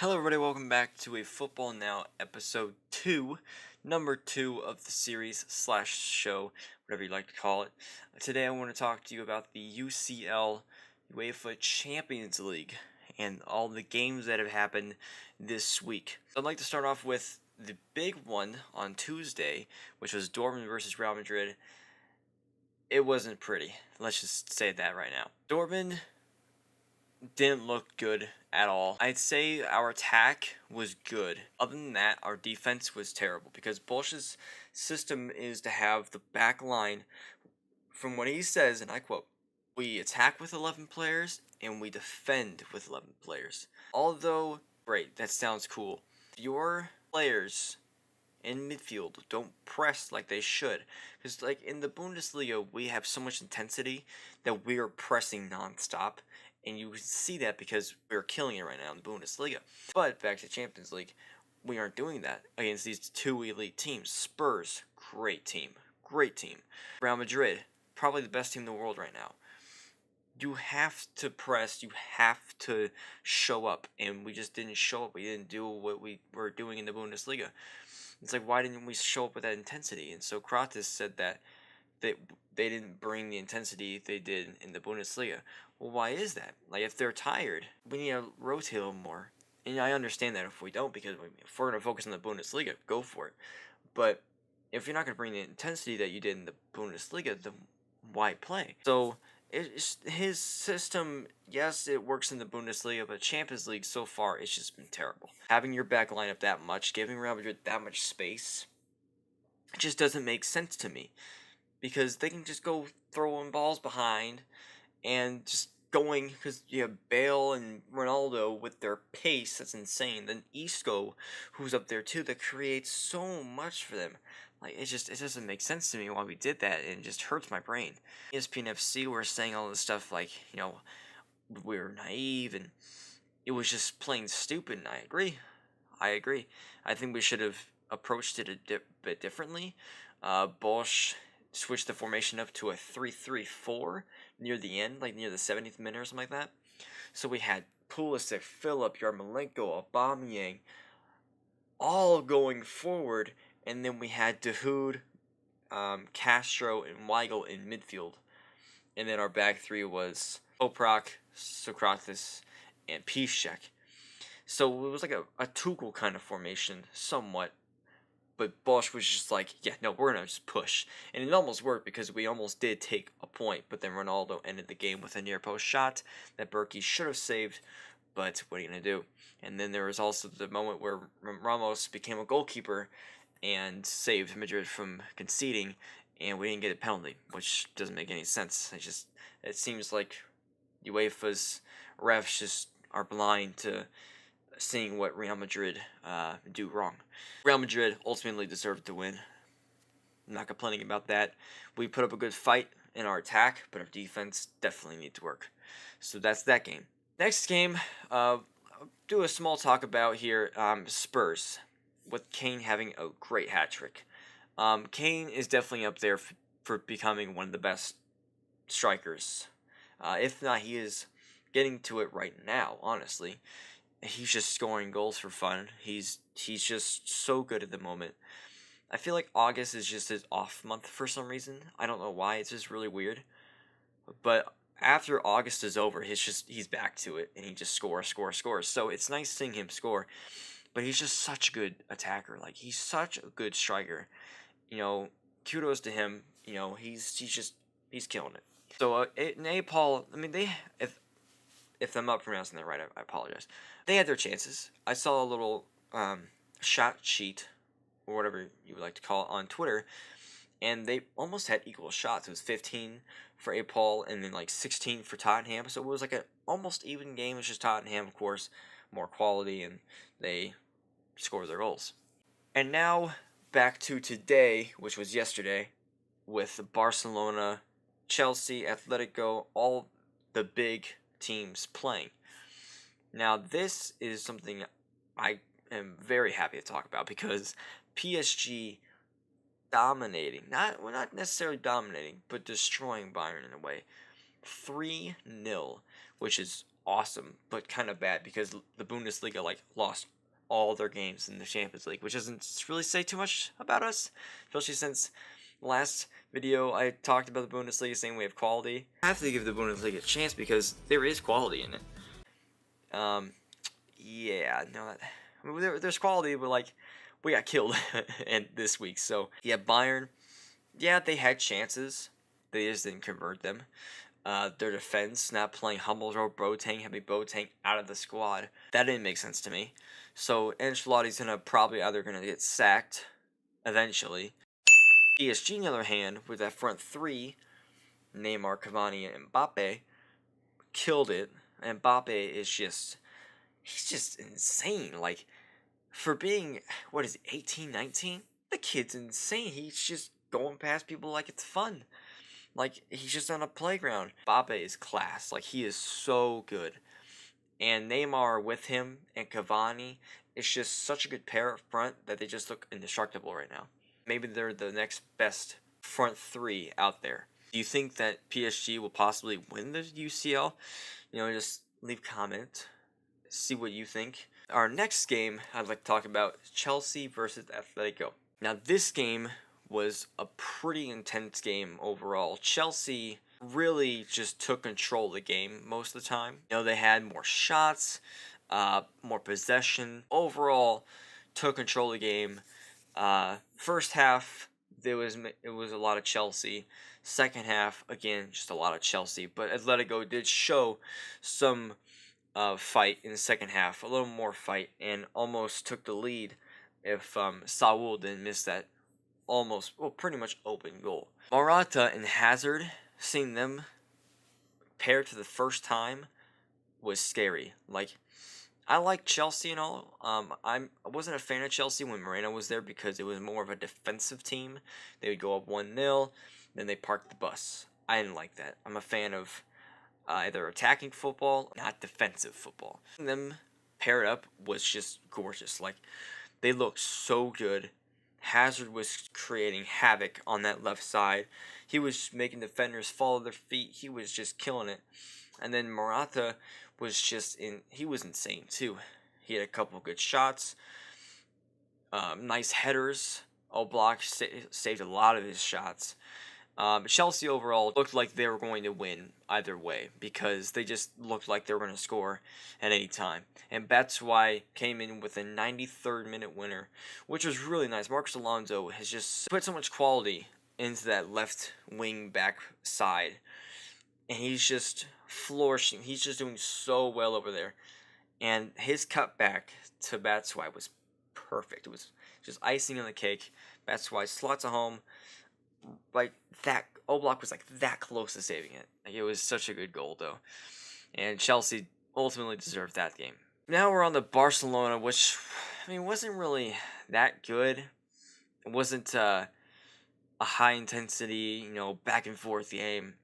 Hello, everybody. Welcome back to a Football Now episode 2, number 2 of the series slash show, whatever you like to call it. Today, I want to talk to you about the UCL UEFA Champions League and all the games that have happened this week. So I'd like to start off with the big one on Tuesday, which was Dortmund versus Real Madrid. It wasn't pretty. Let's just say that right now. Dortmund didn't look good at all. I'd say our attack was good. Other than that, our defense was terrible because Bolsh's system is to have the back line, from what he says, and I quote, "We attack with 11 players and we defend with 11 players." Although, great, that sounds cool. Your players in midfield don't press like they should, because like in the Bundesliga we have so much intensity that we are pressing non-stop, and you can see that because we're killing it right now in the Bundesliga. But back to Champions League, we aren't doing that against these two elite teams. Spurs, great team. Real Madrid, probably the best team in the world right now. You have to press, you have to show up, and we just didn't show up. We didn't do what we were doing in the Bundesliga. It's like, why didn't we show up with that intensity? And so Kratos said that they didn't bring the intensity they did in the Bundesliga. Well, why is that? Like, if they're tired, we need to rotate a little more. And I understand that if we don't, because if we're going to focus on the Bundesliga, go for it. But if you're not going to bring the intensity that you did in the Bundesliga, then why play? So his system, yes, it works in the Bundesliga, but Champions League so far, it's just been terrible. Having your back line up that much, giving Real Madrid that much space, it just doesn't make sense to me. Because they can just go throwing balls behind and just going, because you have Bale and Ronaldo with their pace, that's insane. Then Isco, who's up there too, that creates so much for them. Like, it doesn't make sense to me why we did that, and it just hurts my brain. ESPN FC were saying all this stuff like, we were naive, and it was just plain stupid, and I agree. I think we should have approached it a bit differently. Bosch switched the formation up to a 3-3-4 near the end, like near the 70th minute or something like that. So we had Pulisic, Philip, Yarmolenko, Aubameyang, all going forward, and then we had Dahoud, Castro, and Weigl in midfield. And then our back three was Toprak, Socrates, and Piszczek. So it was like a Tuchel kind of formation, somewhat. But Bosch was just like, yeah, no, we're going to just push. And it almost worked because we almost did take a point. But then Ronaldo ended the game with a near post shot that Berkey should have saved. But what are you going to do? And then there was also the moment where Ramos became a goalkeeper and saved Madrid from conceding. And we didn't get a penalty, which doesn't make any sense. It seems like UEFA's refs just are blind to seeing what Real Madrid do wrong. Real Madrid ultimately deserved to win. I'm not complaining about that. We put up a good fight in our attack, but our defense definitely needs to work. So that's that game. Next game, I'll do a small talk about here, Spurs, with Kane having a great hat trick. Kane is definitely up there for becoming one of the best strikers. If not, he is getting to it right now, honestly. He's just scoring goals for fun. He's just so good at the moment. I feel like August is just his off month for some reason. I don't know why. It's just really weird. But after August is over, he's back to it, and he just scores. So it's nice seeing him score. But he's just such a good attacker. Like, he's such a good striker. Kudos to him. He's killing it. So Napoli, I mean, if I'm not pronouncing that right, I apologize. They had their chances. I saw a little shot sheet, or whatever you would like to call it, on Twitter, and they almost had equal shots. It was 15 for Paul and then like 16 for Tottenham. So it was like an almost even game. It's just Tottenham, of course, more quality, and they scored their goals. And now back to today, which was yesterday, with Barcelona, Chelsea, Atletico, all the big teams playing. Now, this is something I am very happy to talk about because PSG dominating, not necessarily dominating, but destroying Bayern in a way. 3-0, which is awesome, but kind of bad because the Bundesliga like lost all their games in the Champions League, which doesn't really say too much about us, especially since last video I talked about the Bundesliga saying we have quality. I have to give the Bundesliga a chance because there is quality in it. Yeah, no, I mean, there's quality, but like we got killed and this week. So yeah, Bayern, yeah, they had chances, they just didn't convert them. Their defense not playing Hummels or Boateng, having Boateng out of the squad, that didn't make sense to me. So Ancelotti's probably either gonna get sacked eventually. PSG, on the other hand, with that front three, Neymar, Cavani, and Mbappe, killed it. And Mbappe is he's just insane. Like, for being, what is it, 18, 19? The kid's insane. He's just going past people like it's fun. Like, he's just on a playground. Mbappe is class. Like, he is so good. And Neymar with him and Cavani, it's just such a good pair up front that they just look indestructible right now. Maybe they're the next best front three out there. Do you think that PSG will possibly win the UCL? Just leave a comment. See what you think. Our next game I'd like to talk about is Chelsea versus Atletico. Now, this game was a pretty intense game overall. Chelsea really just took control of the game most of the time. They had more shots, more possession. Overall, took control of the game. First half, it was a lot of Chelsea. Second half, again, just a lot of Chelsea. But Atletico did show some fight in the second half, a little more fight, and almost took the lead if Saul didn't miss that pretty much open goal. Morata and Hazard, seeing them paired for the first time was scary. Like, I like Chelsea and all. I wasn't a fan of Chelsea when Moreno was there because it was more of a defensive team. They would go up 1-0, then they park the bus. I didn't like that. I'm a fan of either attacking football, not defensive football. Them paired up was just gorgeous. Like, they looked so good. Hazard was creating havoc on that left side. He was making defenders follow their feet. He was just killing it. And then Morata was he was insane too. He had a couple of good shots, nice headers. Oblak saved a lot of his shots. Chelsea overall looked like they were going to win either way because they just looked like they were going to score at any time. And Batshuayi came in with a 93rd minute winner, which was really nice. Marcos Alonso has just put so much quality into that left wing back side. And he's just flourishing. He's just doing so well over there. And his cutback to Batshuayi was perfect. It was just icing on the cake. Batshuayi slots it home. Like that, Oblak was like that close to saving it. Like, it was such a good goal though, and Chelsea ultimately deserved that game. Now we're on to Barcelona, which wasn't really that good. It wasn't a high intensity, back and forth game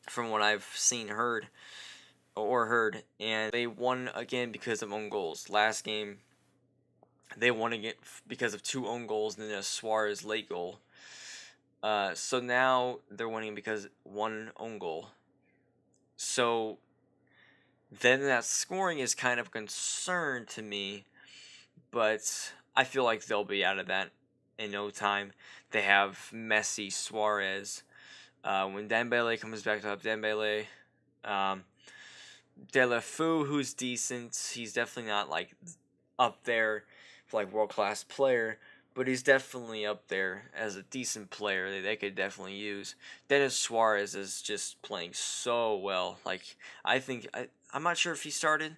from what I've heard, and they won again because of own goals. Last game, they won again because of 2 own goals and then a Suarez late goal. So now they're winning because 1 own goal. So then that scoring is kind of a concern to me, but I feel like they'll be out of that in no time. They have Messi, Suarez. When Dembele comes back up, Dembele, Deulofeu, who's decent. He's definitely not like up there for like world-class player, but he's definitely up there as a decent player that they could definitely use. Dennis Suarez is just playing so well. Like, I'm not sure if he started,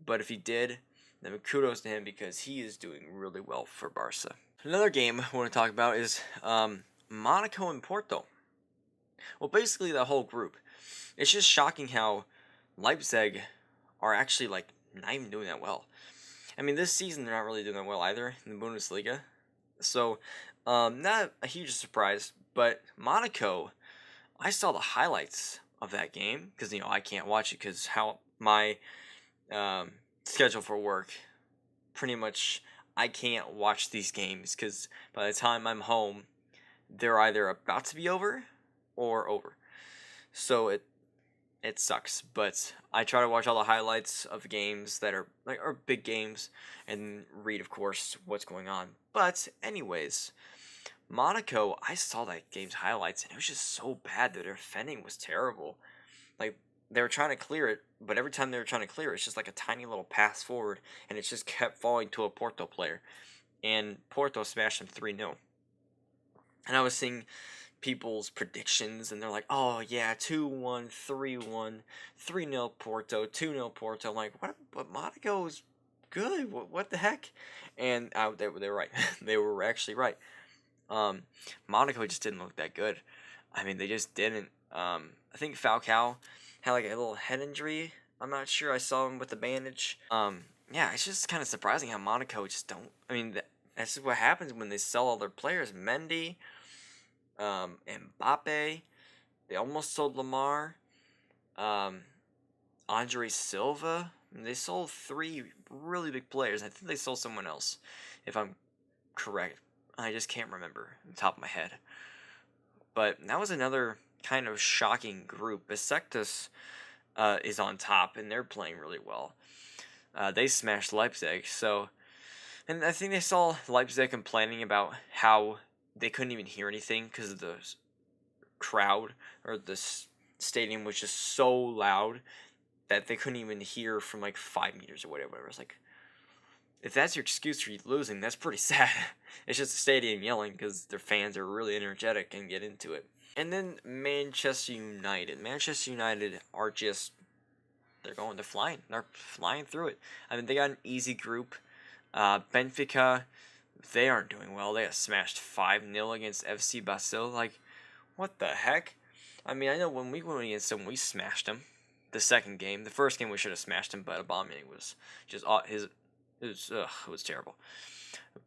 but if he did, then kudos to him because he is doing really well for Barca. Another game I want to talk about is Monaco and Porto. Well, basically the whole group. It's just shocking how Leipzig are actually like not even doing that well. This season they're not really doing that well either in the Bundesliga. So, not a huge surprise, but Monaco, I saw the highlights of that game because, I can't watch it because how my schedule for work, pretty much I can't watch these games because by the time I'm home, they're either about to be over or over. So it sucks. But I try to watch all the highlights of games that are big games, and read, of course, what's going on. But anyways, Monaco, I saw that game's highlights, and it was just so bad. Their defending was terrible. Like, they were trying to clear it, but every time they were trying to clear it, it's just like a tiny little pass forward, and it just kept falling to a Porto player. And Porto smashed them 3-0. And I was seeing people's predictions, and they're like, oh, yeah, 2-1, 3-1, 3-0 Porto, 2-0 Porto. I'm like, what? But Monaco's good. What the heck? And they were right. They were actually right. Monaco just didn't look that good. I mean, they just didn't. I think Falcao had like a little head injury. I'm not sure. I saw him with the bandage. Yeah, it's just kind of surprising how Monaco just don't. I mean, that's just what happens when they sell all their players. Mendy, Mbappe. They almost sold Lamar. Andre Silva. They sold 3 really big players. I think they sold someone else, if I'm correct. I just can't remember on the top of my head. But that was another kind of shocking group. Besiktas is on top, and they're playing really well. They smashed Leipzig. And I think they saw Leipzig complaining about how they couldn't even hear anything because of the crowd, or the stadium was just so loud that they couldn't even hear from like 5 meters or whatever. It's like, if that's your excuse for losing, that's pretty sad. It's just the stadium yelling because their fans are really energetic and get into it. And then Manchester United. Manchester United are just, they're flying. They're flying through it. I mean, they got an easy group. Benfica, they aren't doing well. They got smashed 5-0 against FC Basel. Like, what the heck? I mean, I know when we went against them, we smashed them. The second game. The first game we should have smashed them, but Aubameyang was just it was terrible.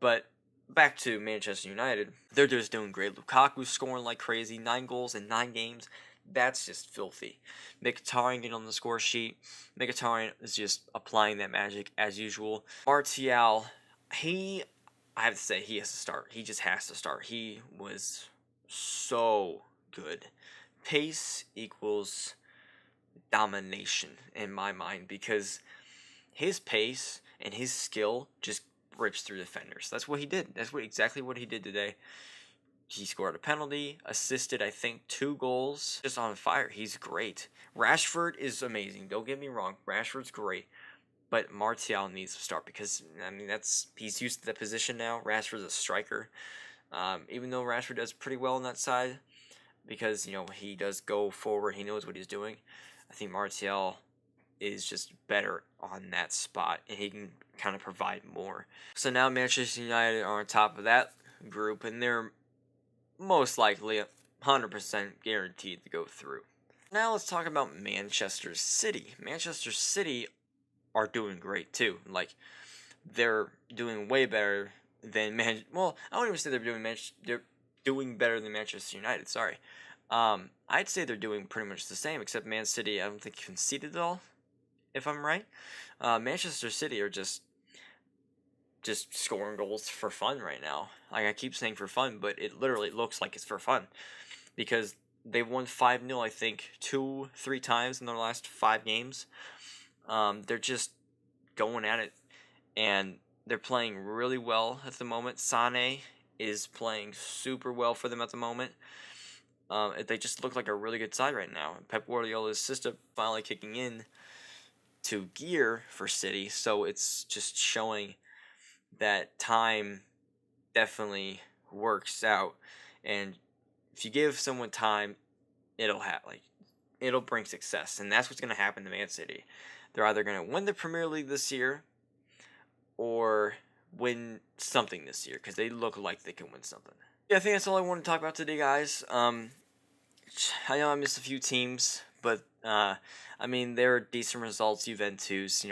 But back to Manchester United, they're just doing great. Lukaku's scoring like crazy, 9 goals in 9 games. That's just filthy. Mkhitaryan getting on the score sheet. Mkhitaryan is just applying that magic as usual. Martial, I have to say, he has to start. He just has to start. He was so good. Pace equals domination in my mind, because his pace and his skill just rips through defenders. That's what he did. That's exactly what he did today. He scored a penalty, assisted, I think, 2 goals. Just on fire. He's great. Rashford is amazing. Don't get me wrong. Rashford's great. But Martial needs to start because, I mean, he's used to that position now. Rashford's a striker. Even though Rashford does pretty well on that side, because, he does go forward. He knows what he's doing. I think Martial is just better on that spot, and he can kind of provide more. So now Manchester United are on top of that group, and they're most likely 100% guaranteed to go through. Now let's talk about Manchester City. Manchester City are doing great too. Like, they're doing way better than I don't even say they're doing better than Manchester United. Sorry. I'd say they're doing pretty much the same, except Man City, I don't think conceded at all, if I'm right. Manchester City are just scoring goals for fun right now. Like, I keep saying for fun, but it literally looks like it's for fun, because they've won 5-0, I think, 2-3 times in their last 5 games. They're just going at it, and they're playing really well at the moment. Sane is playing super well for them at the moment. They just look like a really good side right now. Pep Guardiola's system finally kicking in to gear for City, so it's just showing that time definitely works out, and if you give someone time, it'll bring success, and that's what's going to happen to Man City. They're either going to win the Premier League this year or win something this year, because they look like they can win something. Yeah, I think that's all I want to talk about today, guys. I know I missed a few teams, but I mean, there are decent results. Juventus,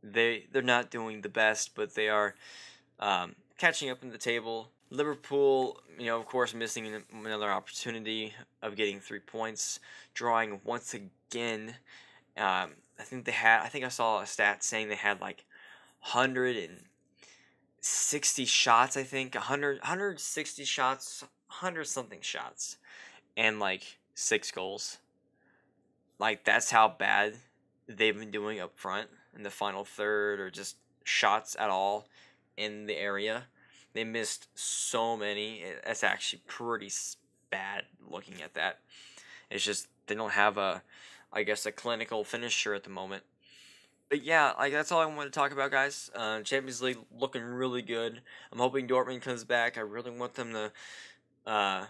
they're not doing the best, but they are catching up in the table. Liverpool, of course, missing another opportunity of getting 3 points, drawing once again. I think I saw a stat saying they had like 160 shots. I think 160 shots, 100 something shots, and like 6 goals. Like, that's how bad they've been doing up front in the final third, or just shots at all in the area. They missed so many. It's actually pretty bad looking at that. It's just they don't have I guess, a clinical finisher at the moment. But yeah, like, that's all I want to talk about, guys. Champions League looking really good. I'm hoping Dortmund comes back. I really want them to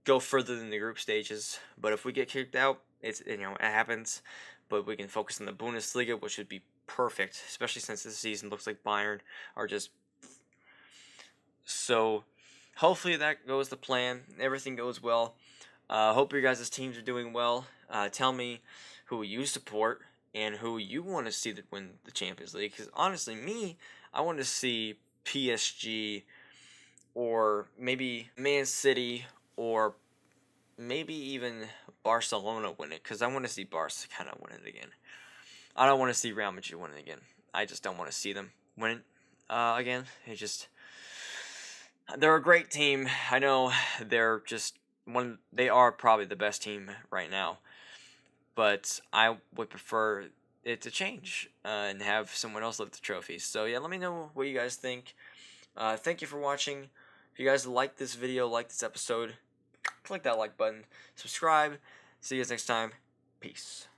go further than the group stages. But if we get kicked out, it happens. But we can focus on the Bundesliga, which would be perfect, especially since this season looks like Bayern are just. So hopefully that goes to plan. Everything goes well. Hope your guys' teams are doing well. Tell me who you support and who you want to see that win the Champions League. Because honestly, I want to see PSG or maybe Man City or maybe even Barcelona win it. Because I want to see Barca kind of win it again. I don't want to see Real Madrid win it again. I just don't want to see them win it again. They're a great team. I know they're just they are probably the best team right now, but I would prefer it to change and have someone else lift the trophies. So yeah, let me know what you guys think. Thank you for watching. If you guys like this video, like this episode, click that like button, subscribe. See you guys next time. Peace.